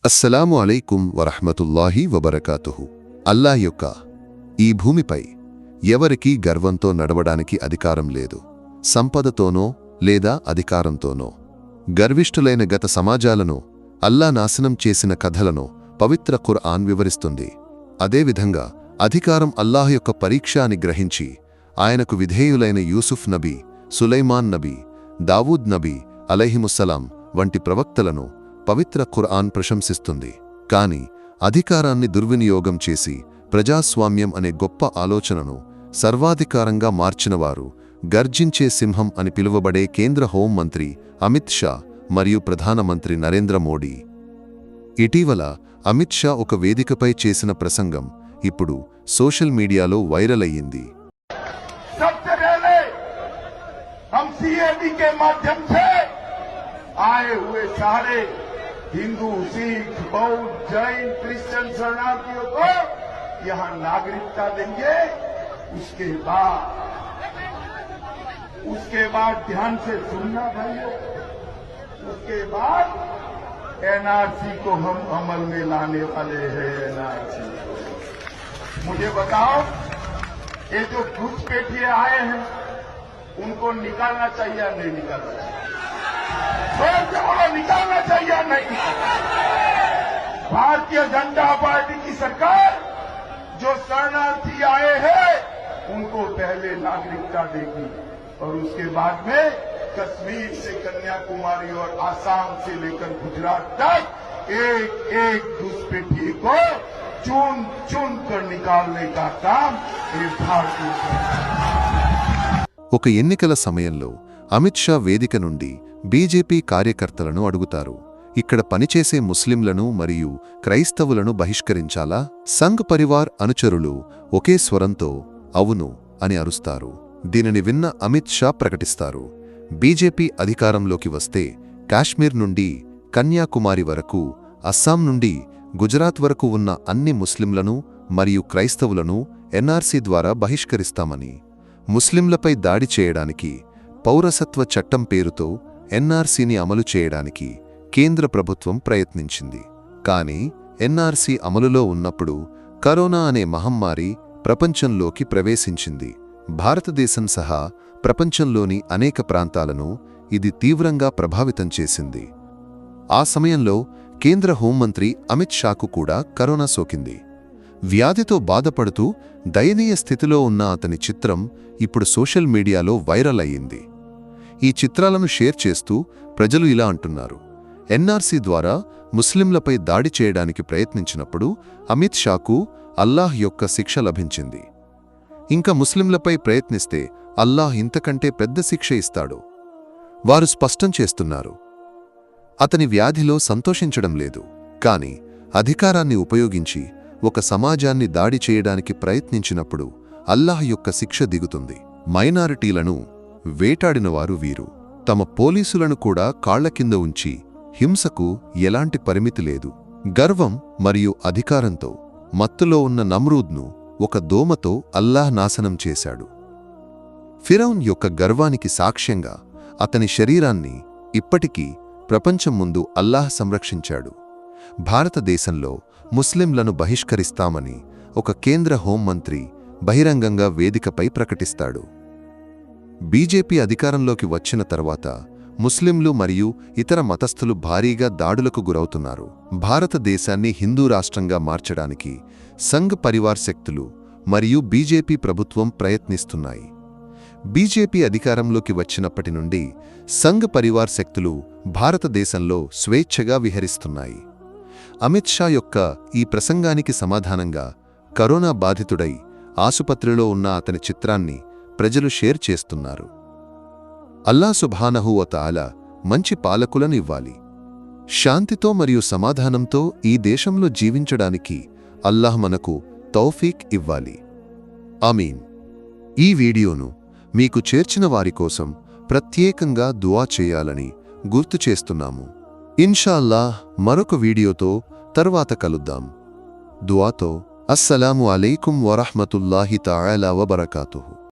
అస్సలాము అలైకుం వరహ్మతుల్లాహి వబరకాతుహు. అల్లాహ్ యొక్క ఈ భూమిపై ఎవరికీ గర్వంతో నడవడానికి అధికారం లేదు, సంపదతోనో లేదా అధికారంతోనో. గర్విష్ఠులైన గత సమాజాలను అల్లా నాశనం చేసిన కథలను పవిత్ర ఖుర్ఆన్ వివరిస్తుంది. అదేవిధంగా అధికారం అల్లాహ్ యొక్క పరీక్ష అని గ్రహించి ఆయనకు విధేయులైన యూసుఫ్ నబీ, సులైమాన్ నబీ, దావూద్ నబీ అలైహిముస్సలాం వంటి ప్రవక్తలను పవిత్ర ఖుర్ఆన్ ప్రశంసిస్తుంది. కాని అధికారాన్ని దుర్వినియోగం చేసి ప్రజాస్వామ్యం అనే గొప్ప ఆలోచనను సర్వాధికారంగా మార్చినవారు గర్జించే సింహం అని పిలువబడే కేంద్ర హోంమంత్రి అమిత్ షా మరియు ప్రధానమంత్రి నరేంద్ర మోడీ. ఇటీవల అమిత్ షా ఒక వేదికపై చేసిన ప్రసంగం ఇప్పుడు సోషల్ మీడియాలో వైరల్ అయ్యింది. हिंदू, सिख, बौद्ध, जैन, क्रिश्चियन शरणार्थियों को यहाँ नागरिकता देंगे। उसके बाद ध्यान से सुनना भाइयों, उसके बाद एनआरसी को हम अमल में लाने वाले हैं। एनआरसी मुझे बताओ, ये जो घुसपैठिए आए हैं उनको निकालना चाहिए या नहीं निकालना चाहिए? निकालना चाहिए नहीं? भारतीय जनता पार्टी की सरकार जो शरणार्थी आए हैं उनको पहले नागरिकता देगी और उसके बाद में कश्मीर से कन्याकुमारी और आसाम से लेकर गुजरात तक एक एक घुसपैठिए को चुन चुन कर निकालने का काम ये भारतीय ఒక ఎన్నికల సమయంలో అమిత్ షా వేదిక నుండి బీజేపీ కార్యకర్తలను అడుగుతారు, ఇక్కడ పనిచేసే ముస్లింలను మరియు క్రైస్తవులను బహిష్కరించాలా? సంఘ్ పరివార్ అనుచరులు ఒకే స్వరంతో అవును అని అరుస్తారు. దీనిని విన్న అమిత్ షా ప్రకటిస్తారు, బీజేపీ అధికారంలోకి వస్తే కాశ్మీర్ నుండి కన్యాకుమారి వరకు, అస్సాం నుండి గుజరాత్ వరకు ఉన్న అన్ని ముస్లింలను మరియు క్రైస్తవులను ఎన్ఆర్సీ ద్వారా బహిష్కరిస్తామని. ముస్లింలపై దాడి చేయడానికి పౌరసత్వ చట్టం పేరుతో ఎన్ఆర్సీని అమలు చేయడానికి కేంద్ర ప్రభుత్వం ప్రయత్నించింది. కాని ఎన్ఆర్సీ అమలులో ఉన్నప్పుడు కరోనా అనే మహమ్మారి ప్రపంచంలోకి ప్రవేశించింది. భారతదేశం సహా ప్రపంచంలోని అనేక ప్రాంతాలను ఇది తీవ్రంగా ప్రభావితం చేసింది. ఆ సమయంలో కేంద్ర హోంమంత్రి అమిత్ షాకు కూడా కరోనా సోకింది. వ్యాధితో బాధపడుతూ దయనీయ స్థితిలో ఉన్న అతని చిత్రం ఇప్పుడు సోషల్ మీడియాలో వైరల్ అయ్యింది. ఈ చిత్రాలను షేర్ చేస్తూ ప్రజలు ఇలా అంటున్నారు, ఎన్ఆర్సీ ద్వారా ముస్లింలపై దాడి చేయడానికి ప్రయత్నించినప్పుడు అమిత్ షాకు అల్లాహ్ యొక్క శిక్ష లభించింది. ఇంకా ముస్లింలపై ప్రయత్నిస్తే అల్లాహ్ ఇంతకంటే పెద్ద శిక్ష ఇస్తాడు. వారు స్పష్టం చేస్తున్నారు, అతని వ్యాధిలో సంతోషించడం లేదు, కాని అధికారాన్ని ఉపయోగించి ఒక సమాజాన్ని దాడి చేయడానికి ప్రయత్నించినప్పుడు అల్లాహ్ యొక్క శిక్ష దిగుతుంది. మైనారిటీలను వేటాడినవారు వీరు. తమ పోలీసులను కూడా కాళ్ల కింద ఉంచి హింసకు ఎలాంటి పరిమితి లేదు. గర్వం మరియు అధికారంతో మత్తులో ఉన్న నమ్రూద్ను ఒక దోమతో అల్లాహ్ నాశనం చేశాడు. ఫిరౌన్ యొక్క గర్వానికి సాక్ష్యంగా అతని శరీరాన్ని ఇప్పటికీ ప్రపంచం ముందు అల్లాహ్ సంరక్షించాడు. భారతదేశంలో ముస్లింలను బహిష్కరిస్తామని ఒక కేంద్ర హోంమంత్రి బహిరంగంగా వేదికపై ప్రకటిస్తాడు. బీజేపీ అధికారంలోకి వచ్చిన తర్వాత ముస్లింలు మరియు ఇతర మతస్థులు భారీగా దాడులకు గురవుతున్నారు. భారతదేశాన్ని హిందూ రాష్ట్రంగా మార్చడానికి సంఘ్ పరివార్ శక్తులు మరియు బీజేపీ ప్రభుత్వం ప్రయత్నిస్తున్నాయి. బీజేపీ అధికారంలోకి వచ్చినప్పటి నుండి సంఘ్ పరివార్ శక్తులు భారతదేశంలో స్వేచ్ఛగా విహరిస్తున్నాయి. అమిత్ షా యొక్క ఈ ప్రసంగానికి సమాధానంగా కరోనా బాధితుడై ఆసుపత్రిలో ఉన్న అతని చిత్రాన్ని ప్రజలు షేర్ చేస్తున్నారు. అల్లా సుబ్హానహు వ తఆలా మంచి పాలకులను ఇవ్వాలి. శాంతితో మరియు సమాధానంతో ఈ దేశంలో జీవించడానికి అల్లాహ్ మనకు తౌఫీక్ ఇవ్వాలి. ఆమీన్. ఈ వీడియోను మీకు చేర్చిన వారి కోసం ప్రత్యేకంగా దుఆ చేయాలని గుర్తు చేస్తున్నాము. ఇన్షా అల్లాహ్ మరొక వీడియోతో తర్వాత కలుద్దాం. దుఆతో అస్సలాము అలైకుం వరహ్మతుల్లాహి తఆలా వబరకాతుహు.